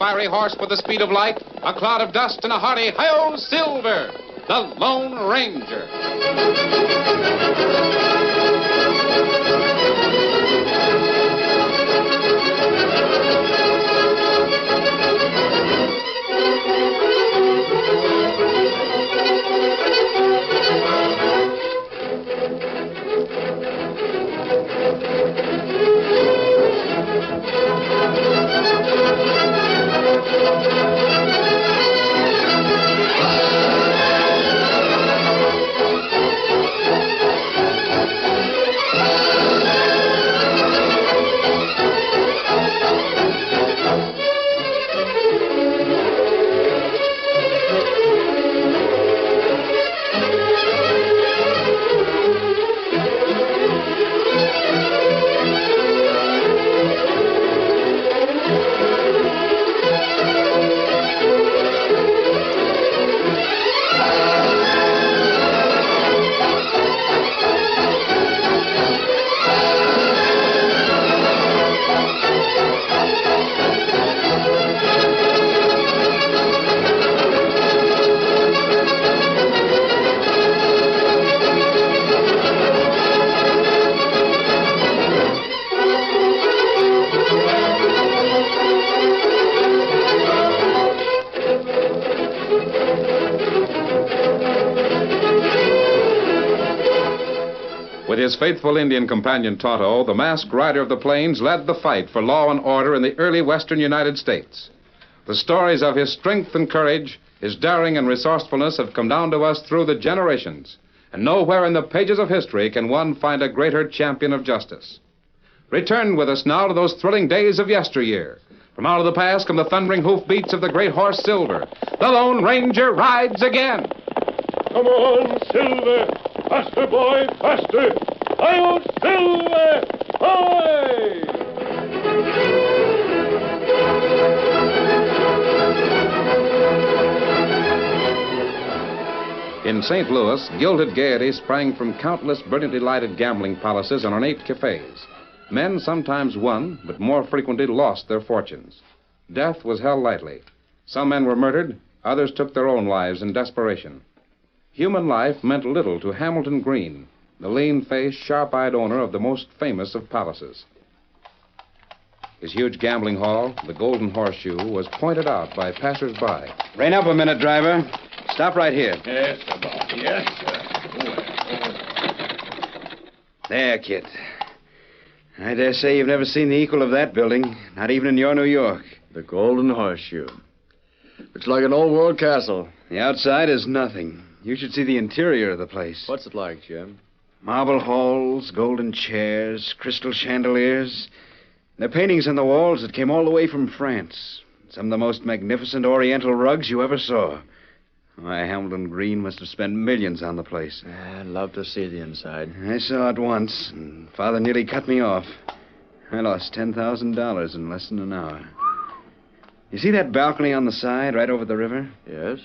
fiery horse with the speed of light, a cloud of dust, and a hearty hi-yo Silver, the Lone Ranger. With his faithful Indian companion Tonto, the masked rider of the plains led the fight for law and order in the early western United States. The stories of his strength and courage, his daring and resourcefulness have come down to us through the generations, and nowhere in the pages of history can one find a greater champion of justice. Return with us now to those thrilling days of yesteryear. From out of the past come the thundering hoofbeats of the great horse Silver. The Lone Ranger rides again. Come on, Silver! Faster, boy, faster! Hi-yo, Silver! Hi! In St. Louis, gilded gaiety sprang from countless brilliantly lighted gambling palaces and ornate cafes. Men sometimes won, but more frequently lost their fortunes. Death was held lightly. Some men were murdered, others took their own lives in desperation. Human life meant little to Hamilton Green, the lean-faced, sharp-eyed owner of the most famous of palaces. His huge gambling hall, the Golden Horseshoe, was pointed out by passers-by. Rein up a minute, driver. Stop right here. Yes, sir, boss. Yes, sir. There, kid. I dare say you've never seen the equal of that building, not even in your New York. The Golden Horseshoe. It's like an old-world castle. The outside is nothing. You should see the interior of the place. What's it like, Jim? Marble halls, golden chairs, crystal chandeliers. There are paintings on the walls that came all the way from France. Some of the most magnificent oriental rugs you ever saw. Why, Hamilton Green must have spent millions on the place. I'd love to see the inside. I saw it once, and Father nearly cut me off. I lost $10,000 in less than an hour. You see that balcony on the side, right over the river? Yes?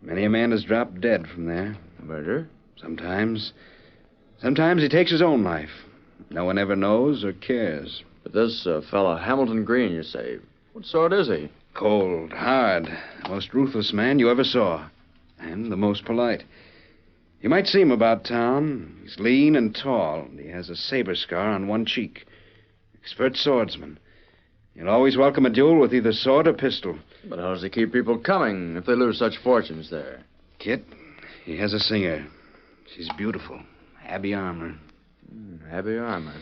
Many a man has dropped dead from there. Murder? Sometimes. Sometimes he takes his own life. No one ever knows or cares. But this fellow, Hamilton Green, you say, what sort is he? Cold, hard, the most ruthless man you ever saw. And the most polite. You might see him about town. He's lean and tall. He has a saber scar on one cheek. Expert swordsman. He'll always welcome a duel with either sword or pistol. But how does he keep people coming if they lose such fortunes there? Kit, he has a singer. She's beautiful. Abby Armour. Abby Armour,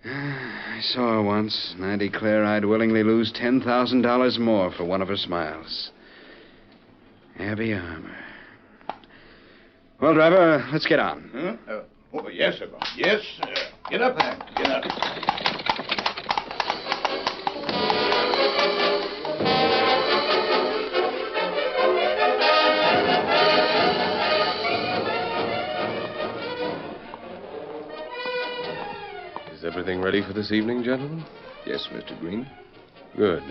I saw her once, and I declare I'd willingly lose $10,000 more for one of her smiles. Abby Armour. Well, driver, let's get on. Yes, sir, boss. Yes, sir. Get up there. Get up. Is everything ready for this evening, gentlemen? Yes, Mr. Green. Good.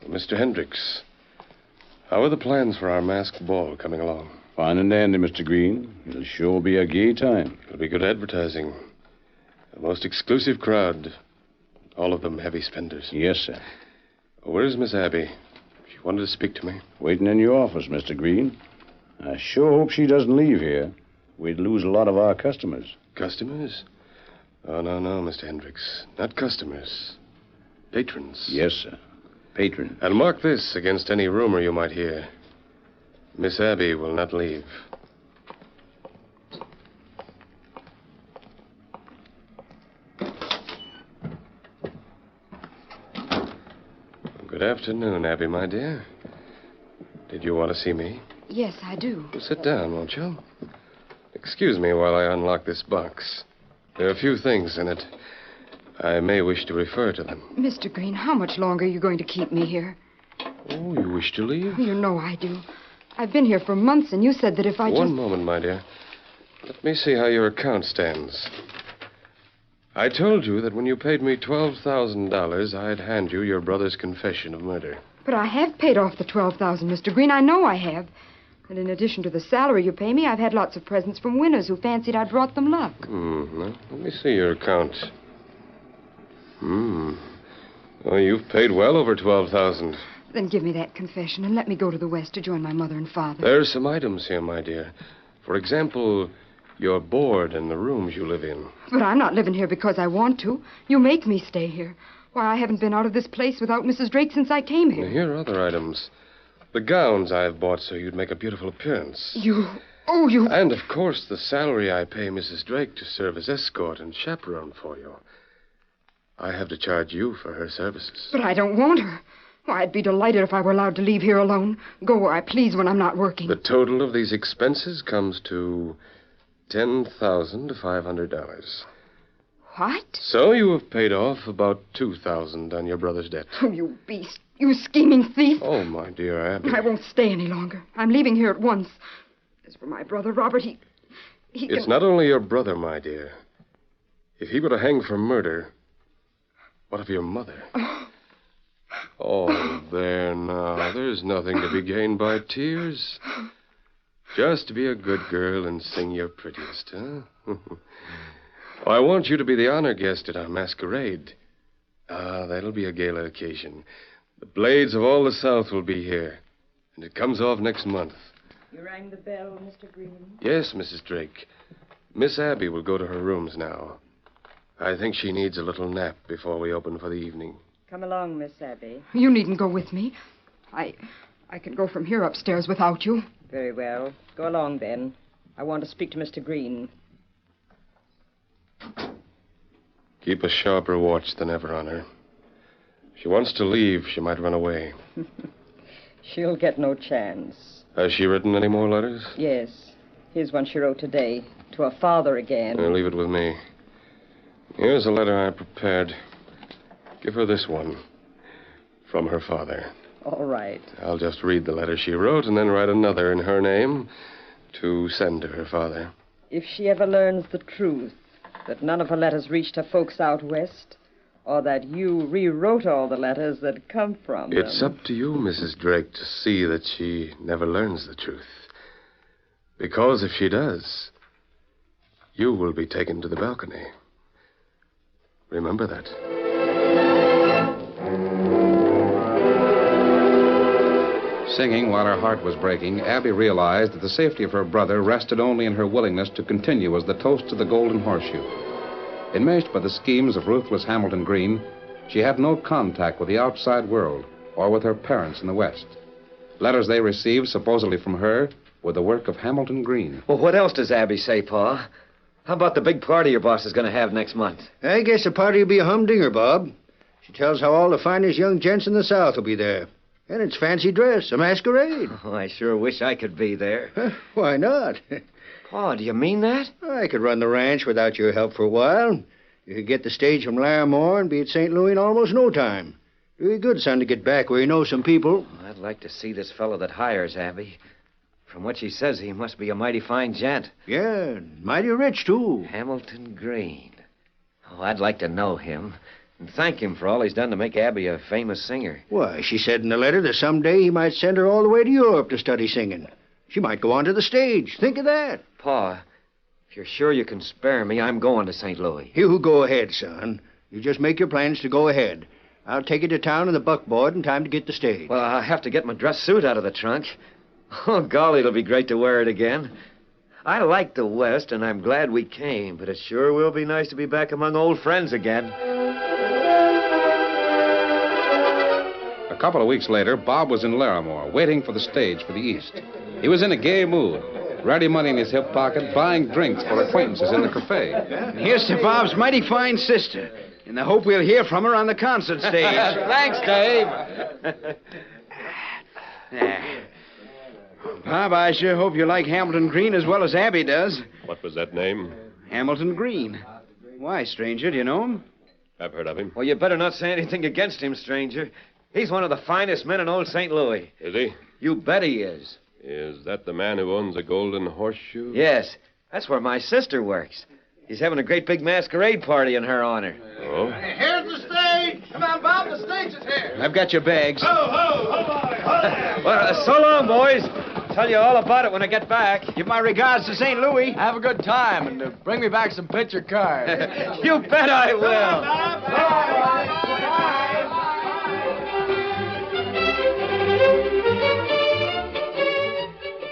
Mr. Hendricks, how are the plans for our masked ball coming along? Fine and dandy, Mr. Green. It'll sure be a gay time. It'll be good advertising. A most exclusive crowd. All of them heavy spenders. Yes, sir. Where's Miss Abby? She wanted to speak to me. Waiting in your office, Mr. Green. I sure hope she doesn't leave here. We'd lose a lot of our customers. Customers? Oh, no, Mr. Hendricks. Not customers. Patrons. Yes, sir. Patron. And mark this against any rumor you might hear. Miss Abby will not leave. Good afternoon, Abby, my dear. Did you want to see me? Yes, I do. Well, sit down, won't you? Excuse me while I unlock this box. There are a few things in it. I may wish to refer to them. Mr. Green, how much longer are you going to keep me here? Oh, you wish to leave? You know I do. I've been here for months, and you said that if I One moment, my dear. Let me see how your account stands. I told you that when you paid me $12,000, I'd hand you your brother's confession of murder. But I have paid off the $12,000, Mr. Green. I know I have. And in addition to the salary you pay me, I've had lots of presents from winners who fancied I'd brought them luck. Now, let me see your account. Oh, you've paid well over $12,000. Then give me that confession and let me go to the West to join my mother and father. There are some items here, my dear. For example, your board and the rooms you live in. But I'm not living here because I want to. You make me stay here. Why, I haven't been out of this place without Mrs. Drake since I came here. Here are other items. The gowns I've bought so you'd make a beautiful appearance. You... And, of course, the salary I pay Mrs. Drake to serve as escort and chaperone for you. I have to charge you for her services. But I don't want her. Why, I'd be delighted if I were allowed to leave here alone. Go where I please when I'm not working. The total of these expenses comes to $10,500. What? So you have paid off about $2,000 on your brother's debt. Oh, you beast. You scheming thief. Oh, my dear Abby. I won't stay any longer. I'm leaving here at once. As for my brother, Robert, he It's not only your brother, my dear. If he were to hang for murder, what of your mother? Oh, there now. There's nothing to be gained by tears. Just be a good girl and sing your prettiest, huh? I want you to be the honor guest at our masquerade. That'll be a gala occasion. The Blades of all the South will be here, and it comes off next month. You rang the bell, Mr. Green? Yes, Mrs. Drake. Miss Abby will go to her rooms now. I think she needs a little nap before we open for the evening. Come along, Miss Abby. You needn't go with me. I can go from here upstairs without you. Very well. Go along, then. I want to speak to Mr. Green. Keep a sharper watch than ever on her. If she wants to leave, she might run away. She'll get no chance. Has she written any more letters? Yes. Here's one she wrote today. To her father again. Leave it with me. Here's a letter I prepared. Give her this one. From her father. All right. I'll just read the letter she wrote and then write another in her name to send to her father. If she ever learns the truth, that none of her letters reached her folks out west, or that you rewrote all the letters that come from them... It's up to you, Mrs. Drake, to see that she never learns the truth. Because if she does, you will be taken to the balcony. Remember that. Singing while her heart was breaking, Abby realized that the safety of her brother rested only in her willingness to continue as the toast to the Golden Horseshoe. Enmeshed by the schemes of ruthless Hamilton Green, she had no contact with the outside world or with her parents in the West. Letters they received, supposedly from her, were the work of Hamilton Green. Well, what else does Abby say, Pa? How about the big party your boss is going to have next month? I guess the party will be a humdinger, Bob. She tells how all the finest young gents in the South will be there. And it's fancy dress, a masquerade. Oh, I sure wish I could be there. Why not? Pa, do you mean that? I could run the ranch without your help for a while. You could get the stage from Larimore and be at St. Louis in almost no time. It'd be good, son, to get back where you know some people. I'd like to see this fellow that hires Abby. From what she says, he must be a mighty fine gent. Yeah, mighty rich, too. Hamilton Green. Oh, I'd like to know him. And thank him for all he's done to make Abby a famous singer. Why, she said in the letter that someday he might send her all the way to Europe to study singing. She might go onto the stage. Think of that. Pa, if you're sure you can spare me, I'm going to St. Louis. You go ahead, son. You just make your plans to go ahead. I'll take you to town in the buckboard in time to get the stage. Well, I'll have to get my dress suit out of the trunk. Oh, golly, it'll be great to wear it again. I like the West, and I'm glad we came, but it sure will be nice to be back among old friends again. A couple of weeks later, Bob was in Larimore, waiting for the stage for the East. He was in a gay mood, ready money in his hip pocket, buying drinks for acquaintances in the cafe. And here's to Bob's mighty fine sister, in the hope we'll hear from her on the concert stage. Thanks, Dave. Bob, I sure hope you like Hamilton Green as well as Abby does. What was that name? Hamilton Green. Why, stranger, do you know him? I've heard of him. Well, you better not say anything against him, stranger. He's one of the finest men in old St. Louis. Is he? You bet he is. Is that the man who owns a golden horseshoe? Yes, that's where my sister works. He's having a great big masquerade party in her honor. Oh? Here's the stage. Come on, Bob. The stage is here. I've got your bags. Well, so long, boys. I'll tell you all about it when I get back. Give my regards to St. Louis. Have a good time and bring me back some picture cards. You bet I will.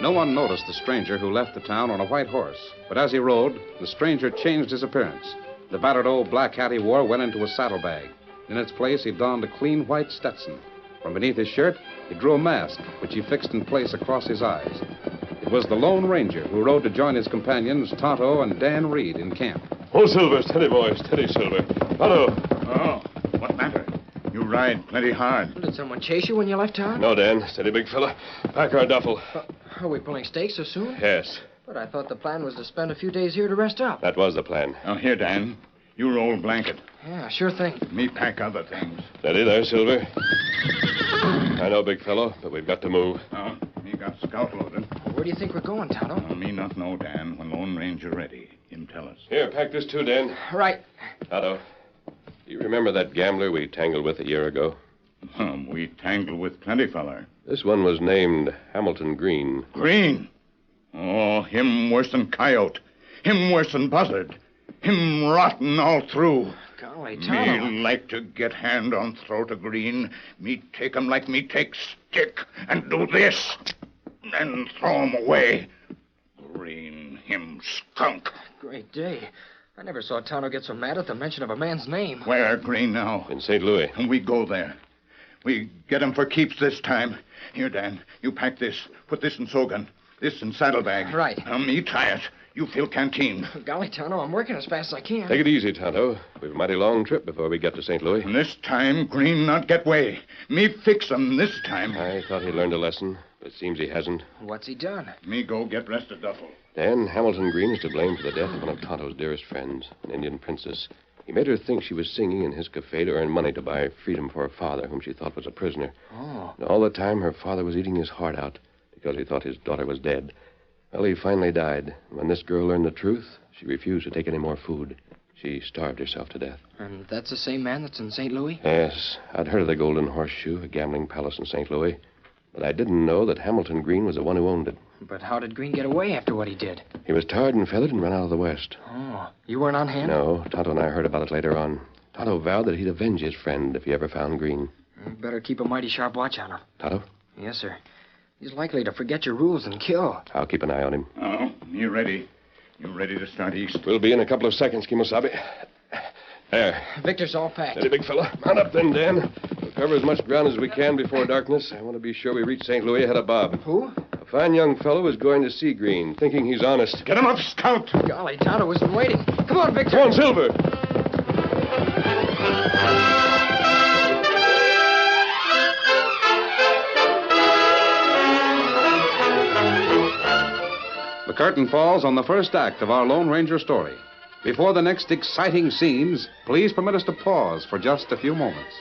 No one noticed the stranger who left the town on a white horse. But as he rode, the stranger changed his appearance. The battered old black hat he wore went into a saddlebag. In its place, he donned a clean white Stetson. From beneath his shirt, he drew a mask, which he fixed in place across his eyes. It was the Lone Ranger who rode to join his companions, Tonto and Dan Reed, in camp. Oh, Silver, steady, boys, steady, Silver. Hello. Oh, what matter? You ride plenty hard. Did someone chase you when you left town? No, Dan. Steady, big fella. Pack our duffel. Are we pulling stakes so soon? Yes, But I thought the plan was to spend a few days here to rest up. that was the plan. Now, here, Dan. You roll blanket. Yeah, sure thing. Me pack other things. Steady there, Silver. I know, big fellow, but we've got to move. Oh, me got scout loaded. Where do you think we're going, Tonto? Me not know, Dan. When Lone Ranger ready, him tell us. Here, pack this too, Dan. Right. Otto, do you remember that gambler we tangled with a year ago? We tangled with plenty feller. This one was named Hamilton Green. Green. Oh, him worse than coyote. Him worse than buzzard. Him rotten all through. Golly, Me Tonto. like to get hand on throat of Green. Me take 'em like me take stick and do this. And throw 'em away. Green, him skunk. Great day. I never saw Tonto get so mad at the mention of a man's name. Where Green now? In St. Louis. And we go there. We get 'em for keeps this time. Here, Dan, you pack this. Put this in Sogan. This in saddlebag. Right. Now, me tie it. You fill canteen. Golly, Tonto, I'm working as fast as I can. Take it easy, Tonto. We've a mighty long trip before we get to St. Louis. And this time, Green not get way. Me fix 'em this time. I thought he learned a lesson, but it seems he hasn't. What's he done? Me go get rest of duffel. Dan, Hamilton Green is to blame for the death of one of Tonto's dearest friends, an Indian princess. He made her think she was singing in his cafe to earn money to buy freedom for her father, whom she thought was a prisoner. Oh. And all the time, her father was eating his heart out because he thought his daughter was dead. Well, he finally died. When this girl learned the truth, she refused to take any more food. She starved herself to death. And that's the same man that's in St. Louis? Yes, I'd heard of the Golden Horseshoe, a gambling palace in St. Louis. But I didn't know that Hamilton Green was the one who owned it. But how did Green get away after what he did? He was tarred and feathered and ran out of the West. Oh, you weren't on hand? No, Tonto and I heard about it later on. Tonto vowed that he'd avenge his friend if he ever found Green. You better keep a mighty sharp watch on him. Tonto, Yes, sir. He's likely to forget your rules and kill. I'll keep an eye on him. Oh, you ready? You ready to start east? We'll be in a couple of seconds, Kimosabe. There. Victor's all packed. Steady, big fella. Mount up then, Dan. We'll cover as much ground as we can before darkness. I want to be sure we reach St. Louis ahead of Bob. Who? A fine young fellow is going to see Green, thinking he's honest. Get him up, scout. Golly, Tonto wasn't waiting. Come on, Victor. Come on, Silver. The curtain falls on the first act of our Lone Ranger story. Before the next exciting scenes, please permit us to pause for just a few moments.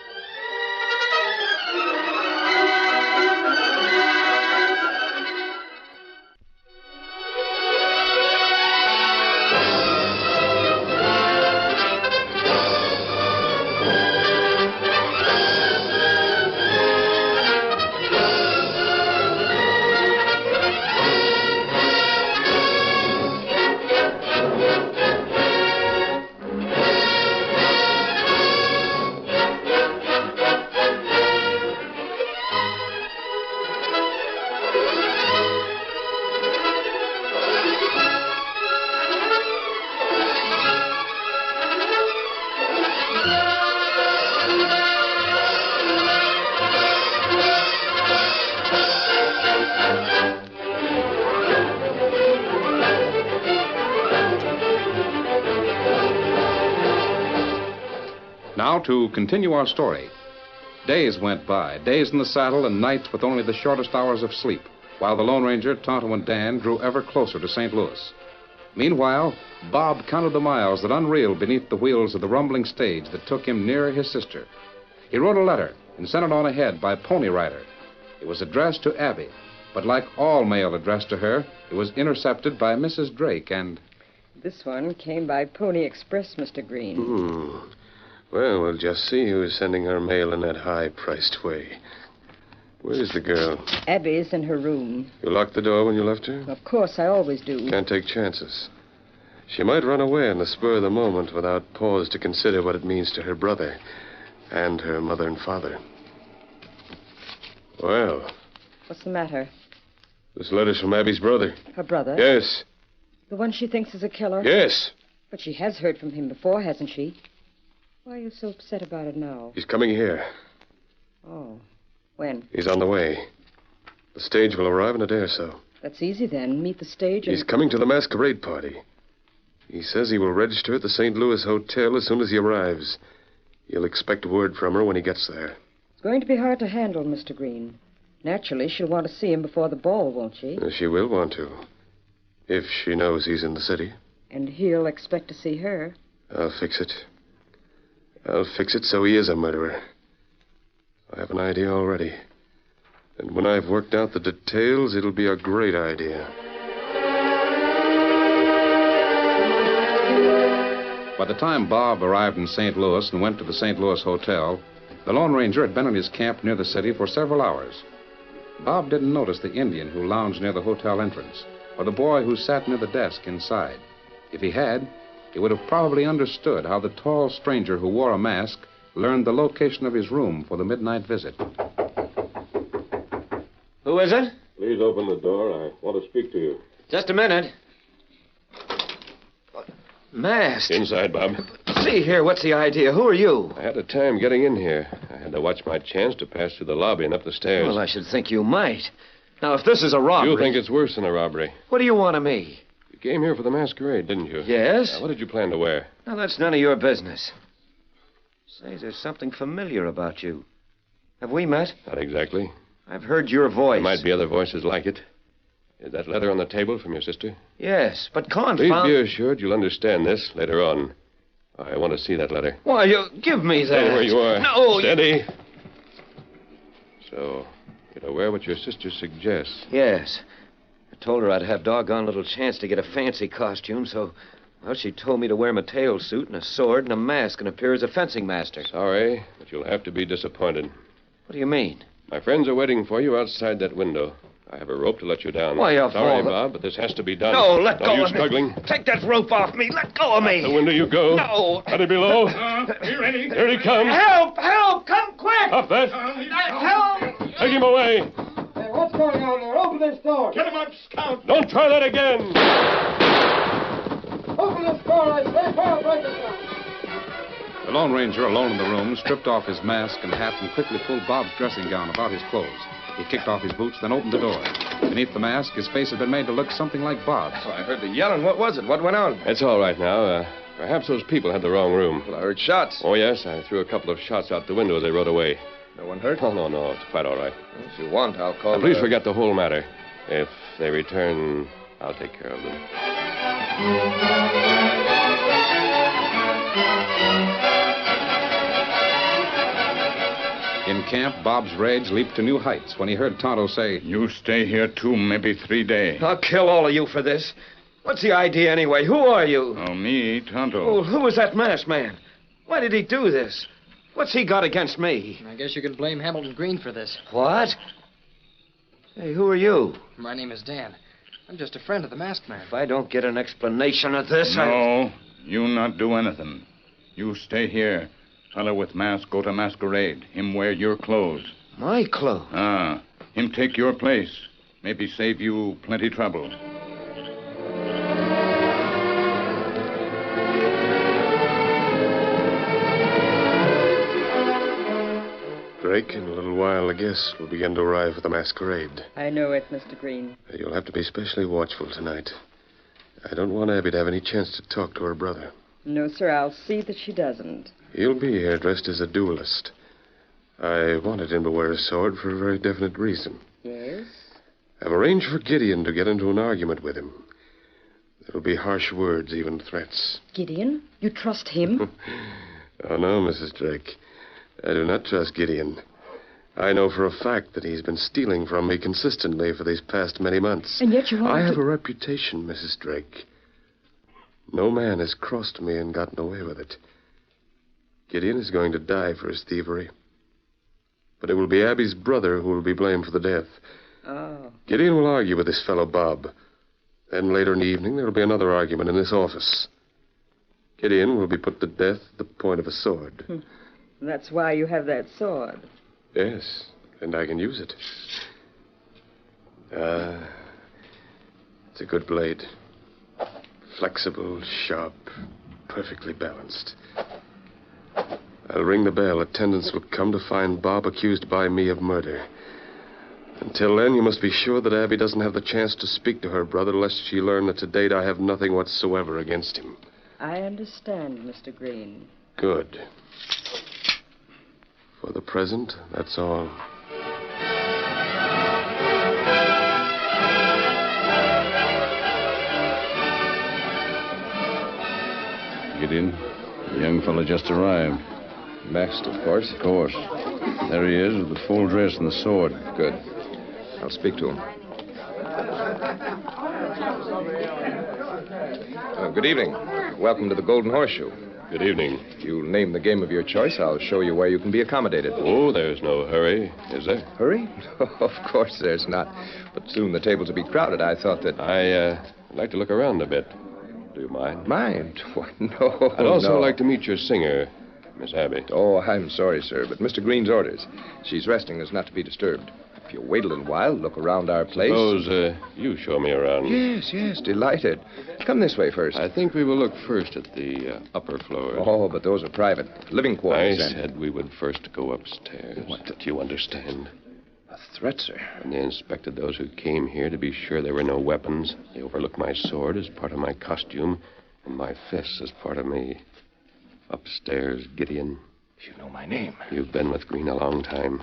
Now, to continue our story. Days went by, days in the saddle and nights with only the shortest hours of sleep, while the Lone Ranger, Tonto, and Dan drew ever closer to St. Louis. Meanwhile, Bob counted the miles that unreeled beneath the wheels of the rumbling stage that took him nearer his sister. He wrote a letter and sent it on ahead by pony rider. It was addressed to Abby, but like all mail addressed to her, it was intercepted by Mrs. Drake and... This one came by Pony Express, Mr. Green. Well, we'll just see who's sending her mail in that high-priced way. Where's the girl? Abby's in her room. You locked the door when you left her? Of course, I always do. Can't take chances. She might run away on the spur of the moment without pause to consider what it means to her brother and her mother and father. Well... What's the matter? This letter's from Abby's brother. Her brother? Yes. The one she thinks is a killer? Yes. But she has heard from him before, hasn't she? Why are you so upset about it now? He's coming here. Oh. When? He's on the way. The stage will arrive in a day or so. That's easy, then. Meet the stage and... He's coming to the masquerade party. He says he will register at the St. Louis Hotel as soon as he arrives. He'll expect word from her when he gets there. It's going to be hard to handle, Mr. Green. Naturally, she'll want to see him before the ball, won't she? She will want to. If she knows he's in the city. And he'll expect to see her. I'll fix it. I'll fix it so he is a murderer. I have an idea already. And when I've worked out the details, it'll be a great idea. By the time Bob arrived in St. Louis and went to the St. Louis Hotel, the Lone Ranger had been in his camp near the city for several hours. Bob didn't notice the Indian who lounged near the hotel entrance, or the boy who sat near the desk inside. If he had, he would have probably understood how the tall stranger who wore a mask learned the location of his room for the midnight visit. Who is it? Please open the door. I want to speak to you. Just a minute. Masked. Inside, Bob. See here, what's the idea? Who are you? I had a time getting in here. I had to watch my chance to pass through the lobby and up the stairs. Well, I should think you might. Now, if this is a robbery... You think it's worse than a robbery. What do you want of me? You came here for the masquerade, didn't you? Yes. What did you plan to wear? Now, that's none of your business. Say, there's something familiar about you. Have we met? Not exactly. I've heard your voice. There might be other voices like it. Is that letter on the table from your sister? Yes, but Please be assured you'll understand this later on. I want to see that letter. Why, you give me that. Stay where you are. No. Steady. So, you're aware what your sister suggests? Yes. I told her I'd have doggone little chance to get a fancy costume, so... Well, she told me to wear my tail suit and a sword and a mask and appear as a fencing master. Sorry, but you'll have to be disappointed. What do you mean? My friends are waiting for you outside that window. I have a rope to let you down. Why, you're Sorry, falling. Bob, but this has to be done. No, let go you of me. struggling? Take that rope off me. Let go of me. Out the window you go. No. Got it below. You ready? Here he comes. Help! Help! Come quick! Up that. Help! Take him away. Hey, what's going on there? Open this door. Get him up, Scout. Don't try that again. Open this door, I say. I'll break it down. The Lone Ranger, alone in the room, stripped off his mask and hat and quickly pulled Bob's dressing gown about his clothes. He kicked off his boots, then opened the door. Beneath the mask, his face had been made to look something like Bob's. Oh, I heard the yelling. What was it? What went on? It's all right now. Perhaps those people had the wrong room. Well, I heard shots. Oh, yes. I threw a couple of shots out the window as they rode away. No one hurt? Oh, no. It's quite all right. If you want, I'll call... Now, please forget the whole matter. If they return, I'll take care of them. In camp, Bob's rage leaped to new heights when he heard Tonto say, You stay here 2, maybe 3 days. I'll kill all of you for this. What's the idea anyway? Who are you? Oh, me, Tonto. Oh, who is that masked man? Why did he do this? What's he got against me? I guess you can blame Hamilton Green for this. What? Hey, who are you? My name is Dan. I'm just a friend of the masked man. If I don't get an explanation of this, No, you not do anything. You stay here. Fellow with mask go to masquerade. Him wear your clothes. My clothes? Ah, him take your place. Maybe save you plenty trouble. Drake, in a little while, the guests will begin to arrive for the masquerade. I know it, Mr. Green. You'll have to be especially watchful tonight. I don't want Abby to have any chance to talk to her brother. No, sir, I'll see that she doesn't. He'll be here dressed as a duelist. I wanted him to wear a sword for a very definite reason. Yes? I've arranged for Gideon to get into an argument with him. There'll be harsh words, even threats. Gideon? You trust him? Oh, no, Mrs. Drake. I do not trust Gideon. I know for a fact that he's been stealing from me consistently for these past many months. And yet you want I have a reputation, Mrs. Drake. No man has crossed me and gotten away with it. Gideon is going to die for his thievery. But it will be Abby's brother who will be blamed for the death. Oh. Gideon will argue with this fellow Bob. Then later in the evening, there will be another argument in this office. Gideon will be put to death at the point of a sword. That's why you have that sword. Yes, and I can use it. It's a good blade. Flexible, sharp, perfectly balanced. I'll ring the bell. Attendants will come to find Bob accused by me of murder. Until then, you must be sure that Abby doesn't have the chance to speak to her brother, lest she learn that to date I have nothing whatsoever against him. I understand, Mr. Green. Good. For the present, that's all. Gideon, the young fellow just arrived. Masked, of course. Of course. There he is with the full dress and the sword. Good. I'll speak to him. Good evening. Welcome to the Golden Horseshoe. Good evening. If you name the game of your choice, I'll show you where you can be accommodated. Oh, there's no hurry, is there? Hurry? Of course there's not. But soon the tables will be crowded. I thought that... I'd like to look around a bit. Do you mind? Mind? Why, no. I'd also no. like to meet your singer, Miss Abby. Oh, I'm sorry, sir, but Mr. Green's orders. She's resting is not to be disturbed. If you'll wait a little while, look around our place. Suppose you show me around. Yes, delighted. Come this way first. I think we will look first at the upper floors. Oh, but those are private. Living I quarters. said we would first go upstairs. What? Do you understand? A threat, sir. When they inspected those who came here to be sure there were no weapons, they overlooked my sword as part of my costume and my fists as part of me. Upstairs, Gideon. You know my name. You've been with Green a long time.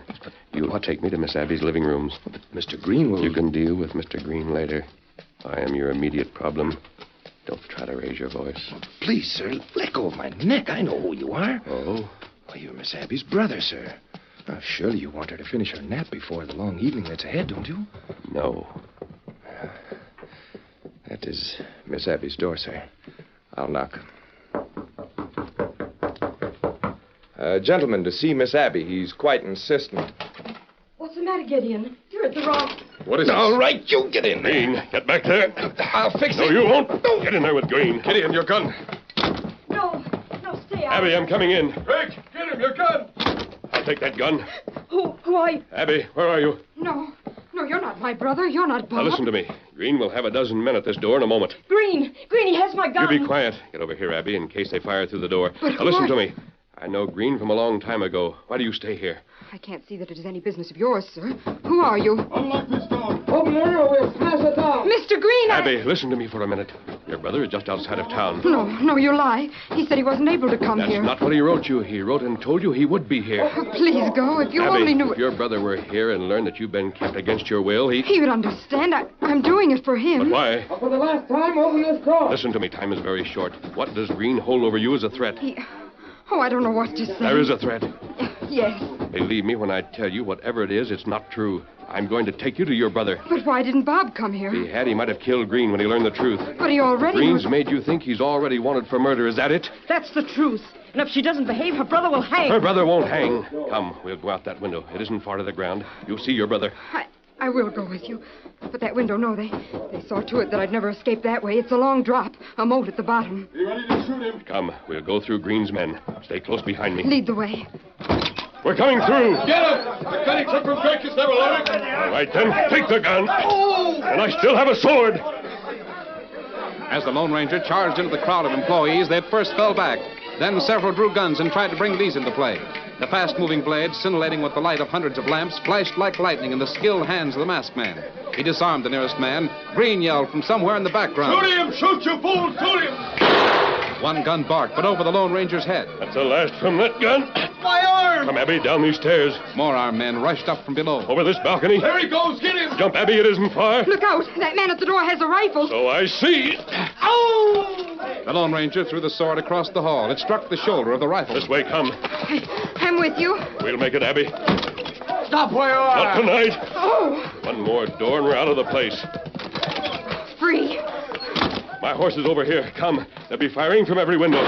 You'll take me to Miss Abby's living rooms. But Mr. Green will... You can deal with Mr. Green later. I am your immediate problem. Don't try to raise your voice. Please, sir, let go of my neck. I know who you are. Oh? Why, you're Miss Abby's brother, sir. Now, surely you want her to finish her nap before the long evening that's ahead, don't you? No. That is Miss Abby's door, sir. I'll knock. Gentleman, to see Miss Abby. He's quite insistent. What's the matter, Gideon? You're at the wrong... What is it? All right, you get in there. Green, get back there. I'll fix it. No, you won't. Get in there with Green. Gideon, your gun. No, stay out. Abby, I'm coming in. Drake, get him, your gun. I'll take that gun. Who are you? Abby, where are you? No, you're not my brother. You're not Bob. Now listen to me. Green will have a dozen men at this door in a moment. Green, he has my gun. You be quiet. Get over here, Abby, in case they fire through the door. But now listen to me. I know Green from a long time ago. Why do you stay here? I can't see that it is any business of yours, sir. Who are you? Unlock this door. Open it or we'll smash it down. Mr. Green, Abby, listen to me for a minute. Your brother is just outside of town. No, you lie. He said he wasn't able to come That's here. not what he wrote you. He wrote and told you he would be here. Oh, please go. If you Abby, only knew if your brother were here and learned that you've been kept against your will, He would understand. I'm doing it for him. But why? For the last time, open this door. Listen to me. Time is very short. What does Green hold over you as a threat? Oh, I don't know what to say. There is a threat. Yes. Believe me when I tell you, whatever it is, it's not true. I'm going to take you to your brother. But why didn't Bob come here? If he had, he might have killed Green when he learned the truth. But he already... Green's made you think he's already wanted for murder. Is that it? That's the truth. And if she doesn't behave, her brother will hang. Her brother won't hang. Come, we'll go out that window. It isn't far to the ground. You'll see your brother. I will go with you. But that window, no, they saw to it that I'd never escape that way. It's a long drop, a moat at the bottom. Be ready to shoot him. Come, we'll go through Green's men. Stay close behind me. Lead the way. We're coming through. Get him! The gun he took from Drake is never loaded. All right, then. Take the gun. And I still have a sword. As the Lone Ranger charged into the crowd of employees, they at first fell back. Then several drew guns and tried to bring these into play. The fast-moving blades, scintillating with the light of hundreds of lamps, flashed like lightning in the skilled hands of the masked man. He disarmed the nearest man. Green yelled from somewhere in the background. Shoot him! Shoot, you fools! Shoot him! One gun barked, but over the Lone Ranger's head. That's the last from that gun. My arm! Come, Abby, down these stairs. More armed men rushed up from below. Over this balcony. There he goes! Get him! Jump, Abby, it isn't far. Look out! That man at the door has a rifle. So I see. Oh! The Lone Ranger threw the sword across the hall. It struck the shoulder of the rifle. This way, come. I'm with you. We'll make it, Abby. Stop where you are! Not tonight. Oh, One more door and we're out of the place. free. My horse is over here. Come. They'll be firing from every window.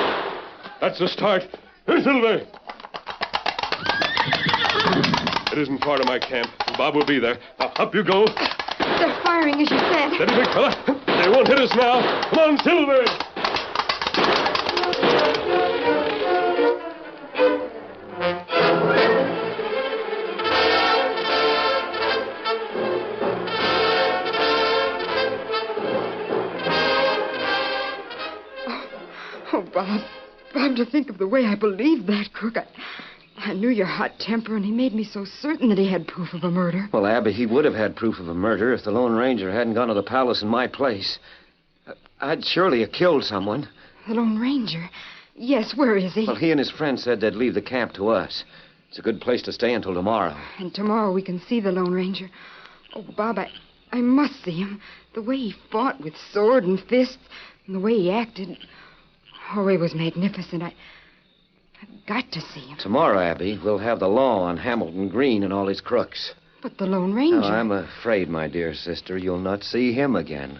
That's the start. Here, Silver. It isn't far to my camp. Bob will be there. Now, up you go. They're firing, as you said. Steady, big fella. They won't hit us now. Come on, Silver. Oh, Bob. Bob, to think of the way I believed that crook. I knew your hot temper, and he made me so certain that he had proof of a murder. Well, Abby, he would have had proof of a murder if the Lone Ranger hadn't gone to the palace in my place. I'd surely have killed someone. The Lone Ranger? Yes, where is he? Well, he and his friend said they'd leave the camp to us. It's a good place to stay until tomorrow. And tomorrow we can see the Lone Ranger. Oh, Bob, I must see him. The way he fought with sword and fist, and the way he acted. Oh, he was magnificent. I've got to see him. Tomorrow, Abby, we'll have the law on Hamilton Green and all his crooks. But the Lone Ranger... Oh, I'm afraid, my dear sister, you'll not see him again.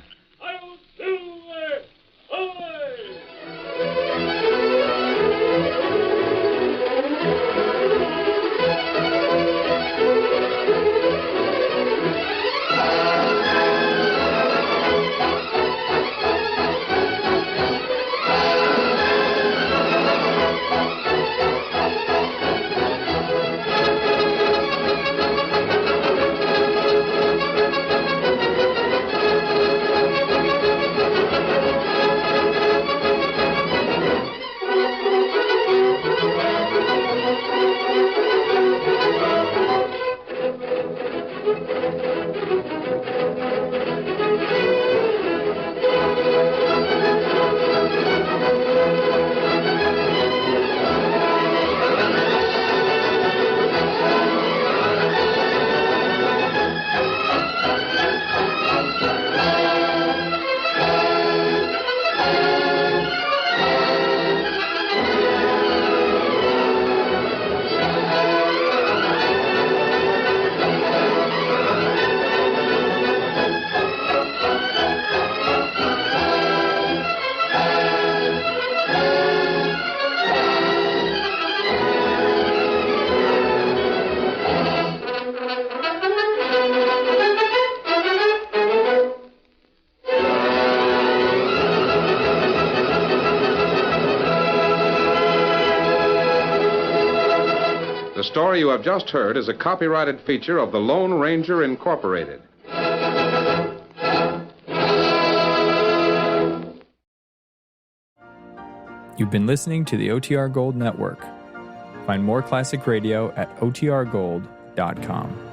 The story you have just heard is a copyrighted feature of the Lone Ranger Incorporated. You've been listening to the OTR Gold Network. Find more classic radio at otrgold.com.